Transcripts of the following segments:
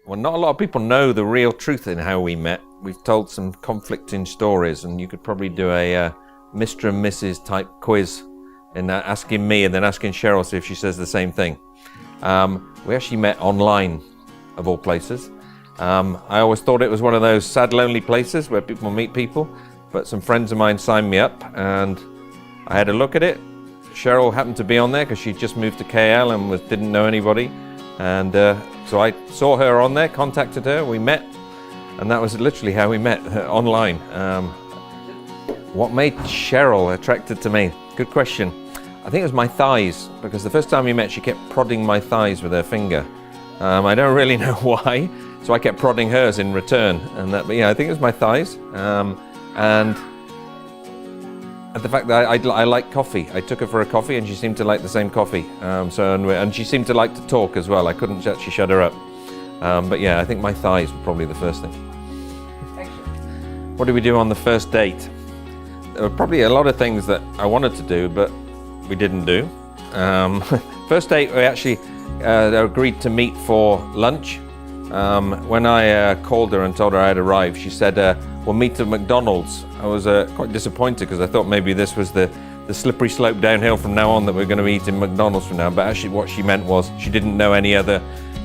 Well, not a lot of people know the real truth in how we met. We've told some conflicting stories, and you could probably do a Mr. and Mrs. type quiz in asking me and then asking Cheryl, see if she says the same thing. We actually met online, of all places. I always thought it was one of those sad, lonely places where people meet people, but some friends of mine signed me up, and I had a look at it. Cheryl happened to be on there because she just moved to KL and didn't know anybody. And so I saw her on there, contacted her, we met, and that was literally how we met, online. What made Cheryl attracted to me? Good question. I think it was my thighs, because the first time we met she kept prodding my thighs with her finger. I don't really know why, so I kept prodding hers in return. But yeah, I think it was my thighs. And the fact that I like coffee. I took her for a coffee and she seemed to like the same coffee. And she seemed to like to talk as well. I couldn't actually shut her up. But yeah, I think my thighs were probably the first thing. Thank you. What did we do on the first date? There were probably a lot of things that I wanted to do, but we didn't do. First date, we actually agreed to meet for lunch. When I called her and told her I had arrived, she said, we'll meet at McDonald's. I was quite disappointed because I thought maybe this was the slippery slope downhill from now on, that we're going to meet in McDonald's from now. But actually what she meant was she didn't know any other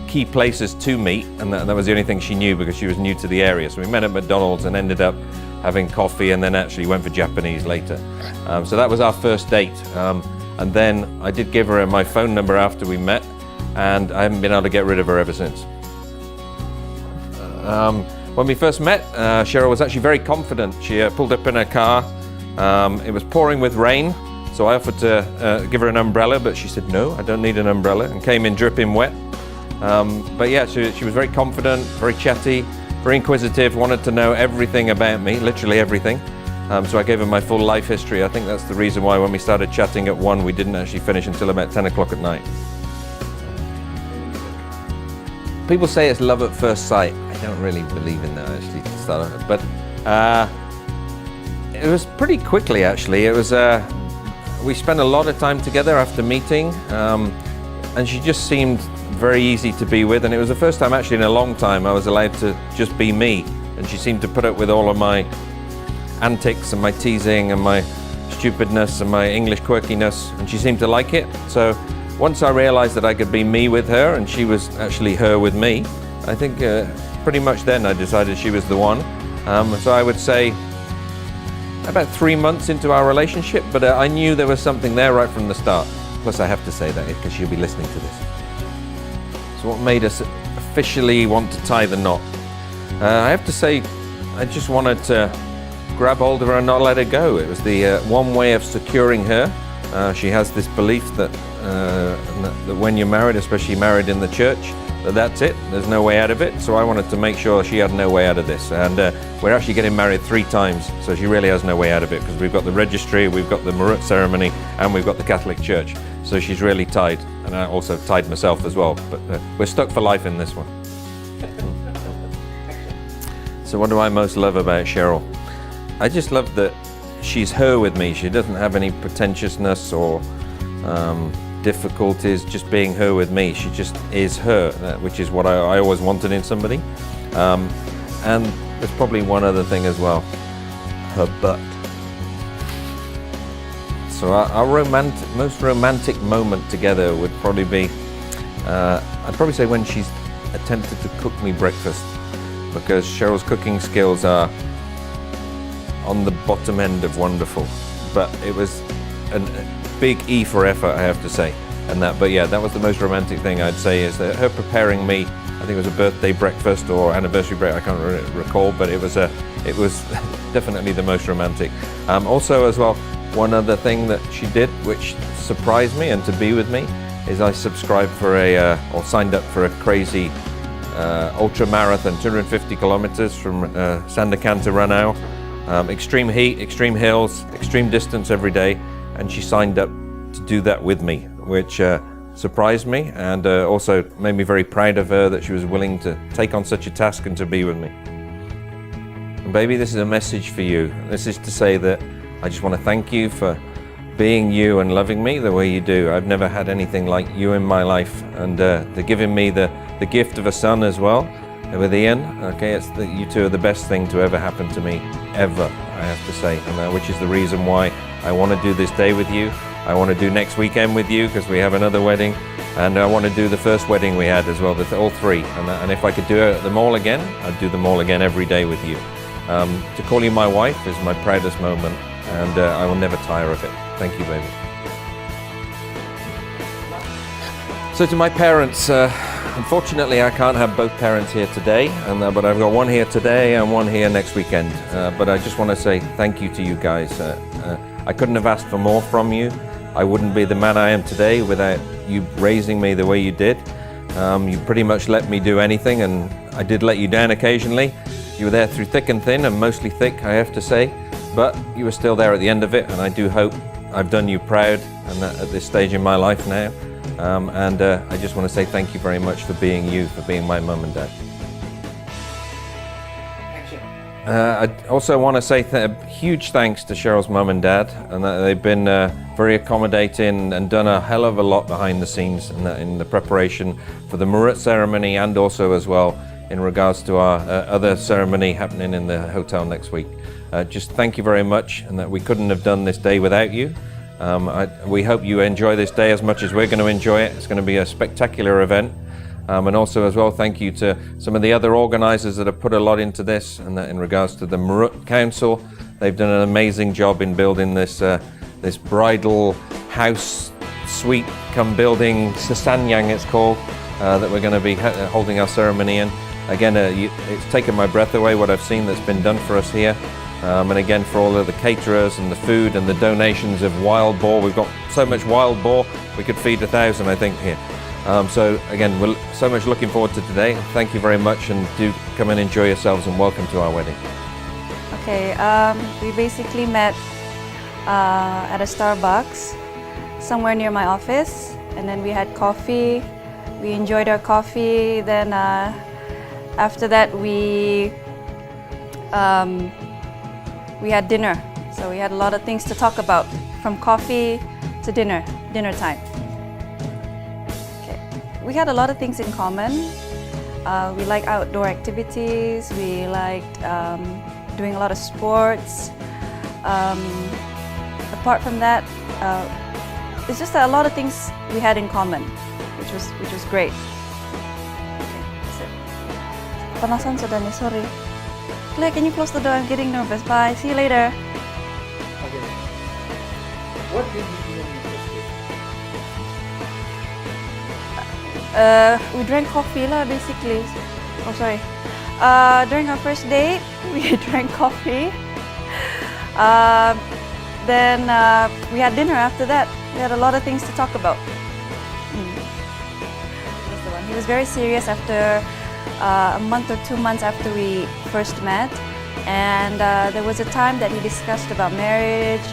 key places to meet, and that was the only thing she knew because she was new to the area. So we met at McDonald's and ended up having coffee, and then actually went for Japanese later. So that was our first date. And then I did give her my phone number after we met, and I haven't been able to get rid of her ever since. When we first met, Cheryl was actually very confident. She pulled up in her car. It was pouring with rain, so I offered to give her an umbrella, but she said, no, I don't need an umbrella, and came in dripping wet. But yeah, she was very confident, very chatty, very inquisitive, wanted to know everything about me, literally everything. So I gave her my full life history. I think that's the reason why when we started chatting at 1, we didn't actually finish until about 10 o'clock at night. People say it's love at first sight. I don't really believe in that actually to start off, but it was pretty quickly actually. It was we spent a lot of time together after meeting, and she just seemed very easy to be with, and it was the first time actually in a long time I was allowed to just be me, and she seemed to put up with all of my antics and my teasing and my stupidness and my English quirkiness, and she seemed to like it. So once I realized that I could be me with her and she was actually her with me, I think pretty much then I decided she was the one. So I would say about 3 months into our relationship, but I knew there was something there right from the start. Plus I have to say that because she'll be listening to this. So what made us officially want to tie the knot? I have to say I just wanted to grab hold of her and not let her go. It was the one way of securing her. She has this belief that when you're married, especially married in the church, that's it, there's no way out of it. So I wanted to make sure she had no way out of this. And we're actually getting married 3 times, so she really has no way out of it, because we've got the registry, we've got the Marut ceremony, and we've got the Catholic Church. So she's really tied, and I also tied myself as well. But we're stuck for life in this one. So what do I most love about Cheryl? I just love that she's her with me. She doesn't have any pretentiousness or difficulties just being her with me. She just is her, which is what I always wanted in somebody. And there's probably one other thing as well, her butt. So our most romantic moment together would probably be, I'd probably say when she's attempted to cook me breakfast, because Cheryl's cooking skills are on the bottom end of wonderful, but it was a big E for effort, I have to say. But yeah, that was the most romantic thing I'd say, is that her preparing me. I think it was a birthday breakfast or anniversary breakfast, I can't really recall, but it was definitely the most romantic. Also as well, one other thing that she did which surprised me and to be with me is I subscribed for or signed up for a crazy ultra marathon, 250 kilometers from Sandakan to Ranau. Extreme heat, extreme hills, extreme distance every day, and she signed up to do that with me, which surprised me, and also made me very proud of her that she was willing to take on such a task and to be with me. And baby, this is a message for you. This is to say that I just want to thank you for being you and loving me the way you do. I've never had anything like you in my life, and they're giving me the gift of a son as well. with Ian. Okay, you two are the best thing to ever happen to me, ever, I have to say, and which is the reason why I want to do this day with you. I want to do next weekend with you because we have another wedding, and I want to do the first wedding we had as well, all three. And if I could do them all again, I'd do them all again every day with you. To call you my wife is my proudest moment, and I will never tire of it. Thank you, baby. So to my parents, unfortunately I can't have both parents here today, but I've got one here today and one here next weekend. But I just want to say thank you to you guys. I couldn't have asked for more from you. I wouldn't be the man I am today without you raising me the way you did. You pretty much let me do anything, and I did let you down occasionally. You were there through thick and thin, and mostly thick, I have to say, but you were still there at the end of it, and I do hope I've done you proud and at this stage in my life now. I just want to say thank you very much for being you, for being my mum and dad. I also want to say huge thanks to Cheryl's mum and dad, and they've been very accommodating and done a hell of a lot behind the scenes in the preparation for the Murut ceremony, and also as well in regards to our other ceremony happening in the hotel next week. Just thank you very much, and that we couldn't have done this day without you. We hope you enjoy this day as much as we're going to enjoy it. It's going to be a spectacular event. And also as well, thank you to some of the other organisers that have put a lot into this, and that in regards to the Murut Council. They've done an amazing job in building this this bridal house suite come building, Sasanyang it's called, that we're going to be holding our ceremony in. Again, it's taken my breath away what I've seen that's been done for us here. And again, for all of the caterers and the food and the donations of wild boar. We've got so much wild boar, we could feed 1,000, I think, here. So again, we're so much looking forward to today. Thank you very much, and do come and enjoy yourselves, and welcome to our wedding. Okay, we basically met at a Starbucks somewhere near my office, and then we had coffee. We enjoyed our coffee. Then after that we had dinner. So we had a lot of things to talk about, from coffee to dinner time. We had a lot of things in common. We like outdoor activities. We liked doing a lot of sports. Apart from that, it's just a lot of things we had in common, which was great. Okay, that's it. Panasan sudah nih, sorry. Claire, can you close the door? I'm getting nervous. Bye. See you later. Okay. What did you do on your first date? We drank coffee lah, basically. Oh, sorry. During our first date, we drank coffee. Then we had dinner after that. We had a lot of things to talk about. That's the one. He was very serious after a month or 2 months after we first met. And there was a time that he discussed about marriage.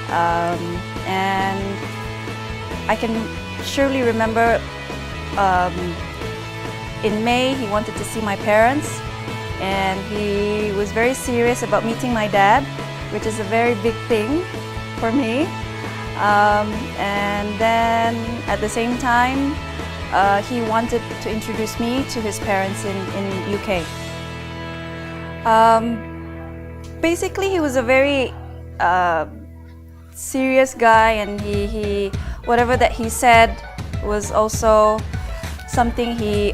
And I can surely remember in May, he wanted to see my parents, and he was very serious about meeting my dad, which is a very big thing for me. And then at the same time, he wanted to introduce me to his parents in UK. Basically, he was a very serious guy, and he whatever that he said was also something he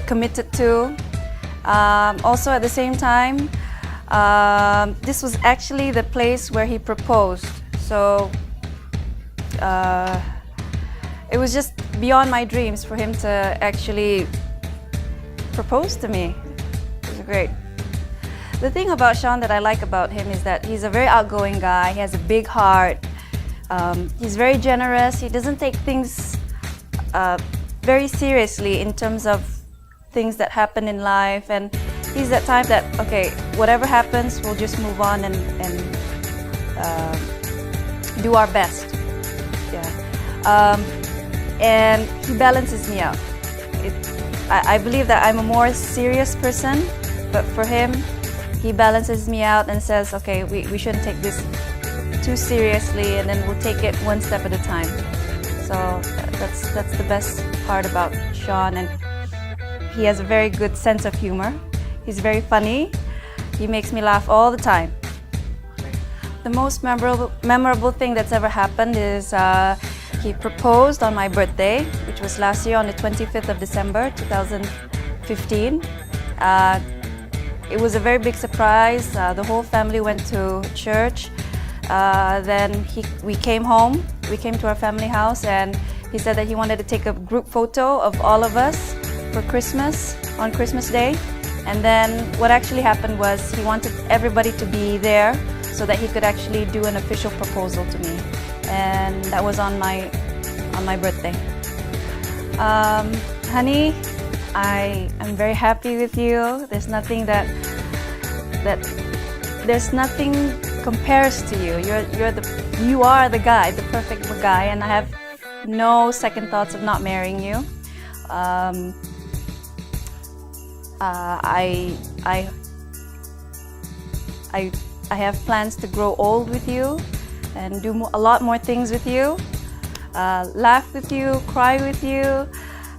committed to. Also at the same time, this was actually the place where he proposed. So it was just beyond my dreams for him to actually propose to me. It was great. The thing about Shaun that I like about him is that he's a very outgoing guy. He has a big heart. He's very generous. He doesn't take things very seriously in terms of things that happen in life, and he's that type that, okay, whatever happens, we'll just move on and do our best. Yeah. And he balances me out. I believe that I'm a more serious person, but for him, he balances me out and says, okay, we shouldn't take this too seriously, and then we'll take it one step at a time. So that's the best part about Shaun, and he has a very good sense of humor. He's very funny. He makes me laugh all the time. The most memorable thing that's ever happened is he proposed on my birthday, which was last year on the 25th of December 2015. It was a very big surprise. The whole family went to church. Then we came home. We came to our family house, and he said that he wanted to take a group photo of all of us for Christmas, on Christmas Day. And then what actually happened was he wanted everybody to be there so that he could actually do an official proposal to me. And that was on my birthday. Honey, I am very happy with you. There's nothing there's nothing compares to you. You are the guy, the perfect guy, and I have no second thoughts of not marrying you. I have plans to grow old with you and do a lot more things with you, laugh with you, cry with you,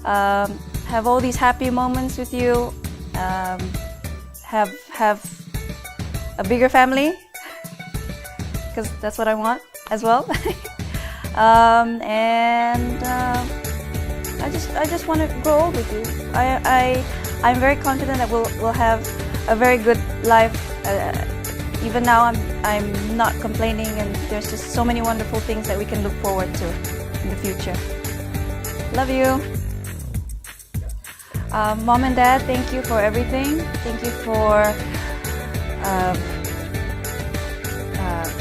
have all these happy moments with you, have a bigger family, because that's what I want as well. I just want to grow old with you. I'm very confident that we'll have a very good life. Even now, I'm not complaining, and there's just so many wonderful things that we can look forward to in the future. Love you. Mom and Dad, thank you for everything. Thank you for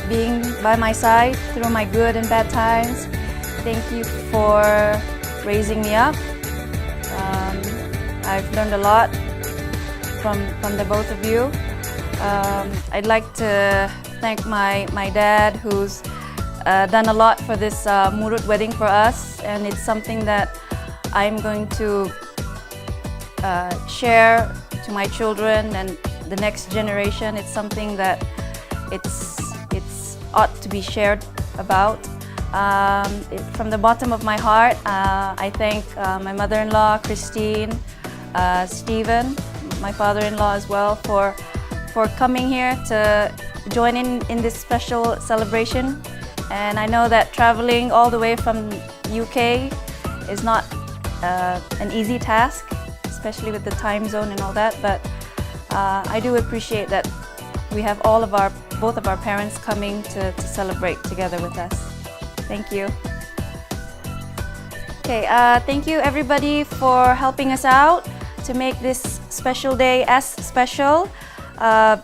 being by my side through my good and bad times. Thank you for raising me up. I've learned a lot from the both of you. I'd like to thank my dad, who's done a lot for this Murut wedding for us, and it's something that I'm going to share to my children and the next generation. It's something that it's ought to be shared about. From the bottom of my heart, I thank my mother-in-law, Christine, Stephen, my father-in-law as well, for coming here to join in this special celebration. And I know that traveling all the way from UK is not an easy task, especially with the time zone and all that, but I do appreciate that we have both of our parents coming to celebrate together with us. Thank you. Okay, thank you everybody for helping us out to make this special day as special.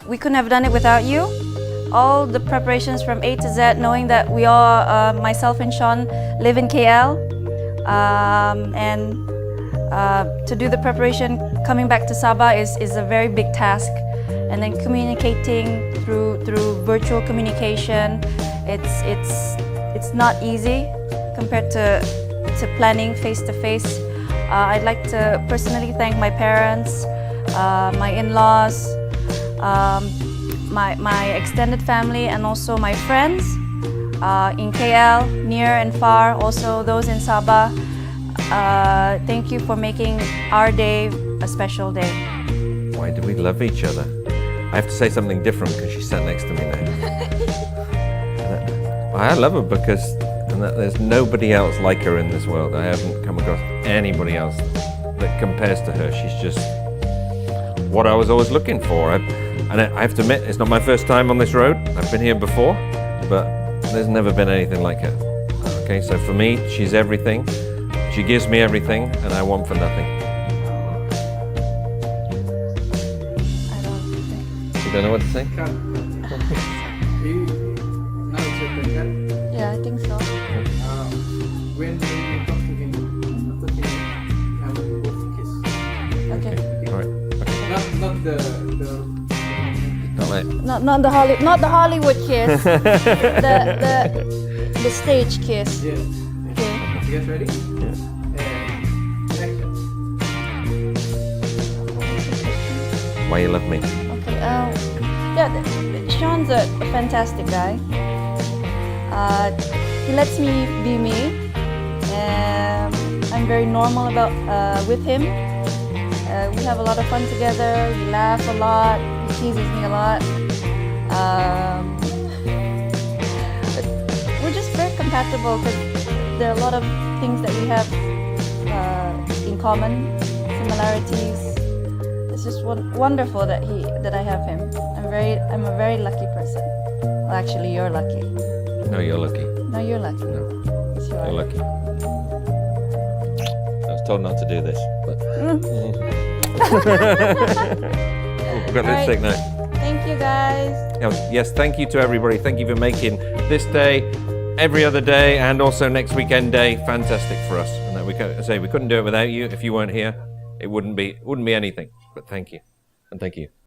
We couldn't have done it without you. All the preparations from A to Z, knowing that we all, myself and Shaun, live in KL, and to do the preparation coming back to Sabah is a very big task. And then communicating through virtual communication, it's not easy compared to planning face to face. I'd like to personally thank my parents, my in-laws, my extended family, and also my friends in KL, near and far, also those in Sabah. Thank you for making our day a special day. Why do we love each other? I have to say something different because she's sat next to me now. I love her because there's nobody else like her in this world. I haven't come across anybody else that compares to her. She's just what I was always looking for. And I have to admit, it's not my first time on this road. I've been here before, but there's never been anything like her. Okay, so for me, she's everything. She gives me everything, and I want for nothing. You don't know what to say? Now it's your turn, kan? Yeah, I think so. When you talk to him, put him, I will both kiss. Okay. All right. Okay. Not the Not like. Not the Hollywood kiss. the stage kiss. yeah. Okay. You guys ready? Yeah. And action. Why you love me? Okay. Yeah, Shaun's a fantastic guy. He lets me be me. I'm very normal with him. We have a lot of fun together. We laugh a lot. He teases me a lot. But we're just very compatible because there are a lot of things that we have in common, similarities. It's just wonderful that I have him. I'm a very lucky person. Well, actually, you're lucky. No, you're lucky. No, you're lucky. No, Yes, you are. you're lucky. I was told not to do this, but we've got All right. lipstick now. Thank you, guys. Yes, thank you to everybody. Thank you for making this day, every other day, and also next weekend day fantastic for us. And that we couldn't do it without you. If you weren't here, it wouldn't be anything. But thank you, and thank you.